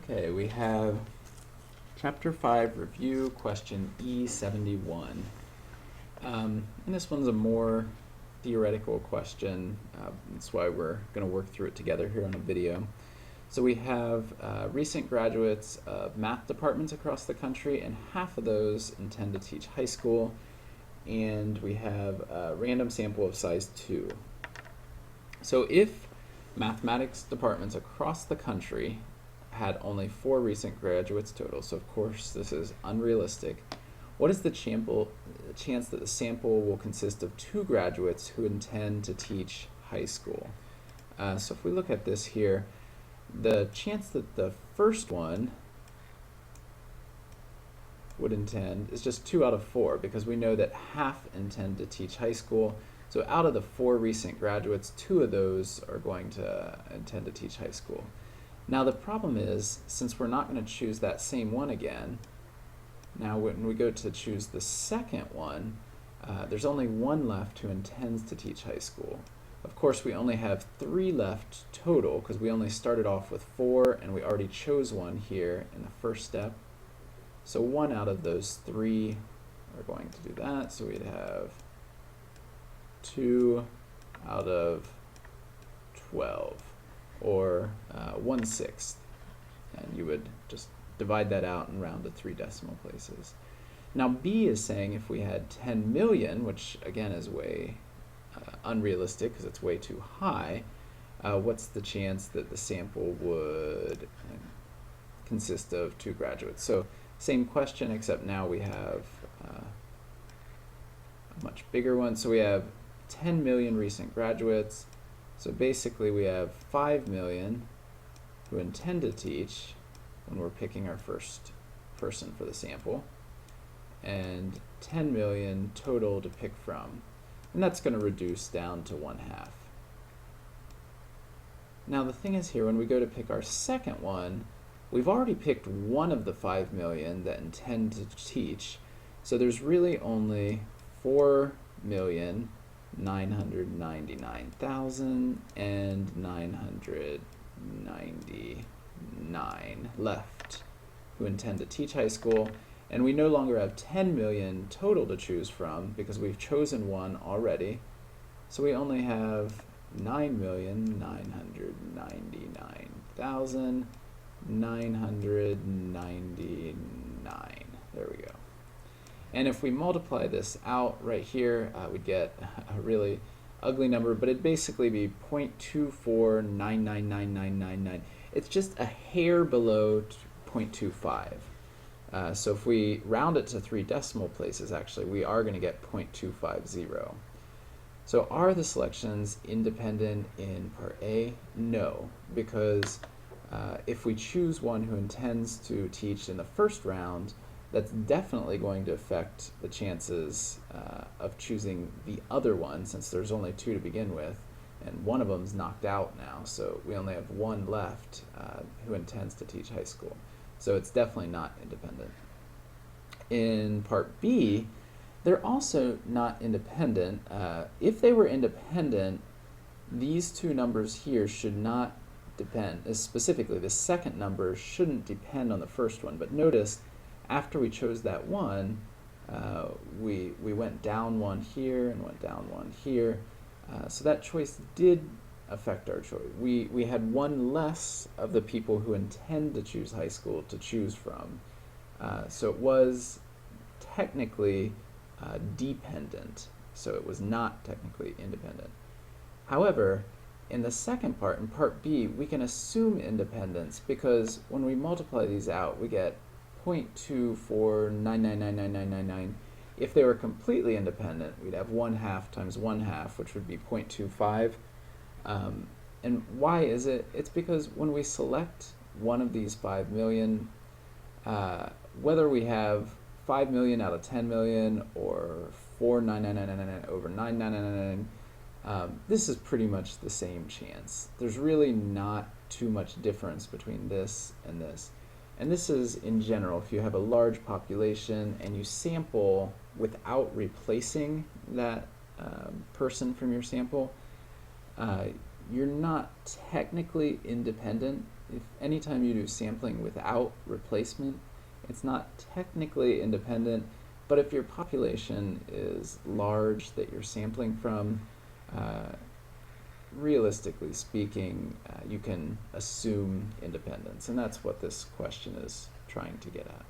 Okay, we have Chapter 5 Review, question E71. And this one's a more theoretical question. That's why we're going to work through it together here on a video. So we have recent graduates of math departments across the country, and half of those intend to teach high school. And we have a random sample of size 2. So if mathematics departments across the country had only 4 recent graduates total, so of course this is unrealistic, what is the chance that the sample will consist of 2 graduates who intend to teach high school? So if we look at this here, the chance that the first one would intend is just 2 out of 4, because we know that half intend to teach high school. So out of the 4 recent graduates, 2 of those are going to intend to teach high school. Now the problem is, since we're not going to choose that same one again, now when we go to choose the second one, there's only 1 left who intends to teach high school. Of course, we only have 3 left total, because we only started off with 4, and we already chose one here in the first step. So 1 out of those 3 are going to do that. So we'd have 2 out of 12, or 1/6. And you would just divide that out and round to 3 decimal places. Now B is saying if we had 10 million, which again is way unrealistic because it's way too high, what's the chance that the sample would consist of 2 graduates? So same question, except now we have a much bigger one. So we have 10 million recent graduates. So basically we have 5 million who intend to teach when we're picking our first person for the sample, and 10 million total to pick from. And that's going to reduce down to 1/2. Now the thing is here, when we go to pick our second one, we've already picked 1 of the 5 million that intend to teach. So there's really only 4,999,999 left who intend to teach high school. And we no longer have 10 million total to choose from because we've chosen 1 already. So we only have 9,999,999. There we go. And if we multiply this out right here, we'd get a really ugly number, but it'd basically be 0.2499999. It's just a hair below 0.25. So if we round it to 3 decimal places, actually, we are going to get 0.250. So are the selections independent in part A? No, because if we choose one who intends to teach in the first round, that's definitely going to affect the chances of choosing the other one, since there's only 2 to begin with, and one of them's knocked out now, so we only have 1 left who intends to teach high school. So it's definitely not independent. In part B, they're also not independent. If they were independent, these 2 numbers here should not depend. Specifically, the second number shouldn't depend on the first one. But notice, after we chose that one, we went down 1 here and went down 1 here. So that choice did affect our choice. We had 1 less of the people who intend to choose high school to choose from. So it was technically dependent, so it was not technically independent. However, in the second part, in part B, we can assume independence, because when we multiply these out, we get 0.249999999. If they were completely independent, we'd have 1/2 times 1/2, which would be 0.25. And why is it? It's because when we select one of these 5 million, whether we have 5 million out of 10 million or 4,999,999 over 9,999, this is pretty much the same chance. There's really not too much difference between this and this. And this is in general, if you have a large population and you sample without replacing that person from your sample, you're not technically independent. if anytime you do sampling without replacement, it's not technically independent, but if your population is large that you're sampling from, realistically speaking, you can assume independence, and that's what this question is trying to get at.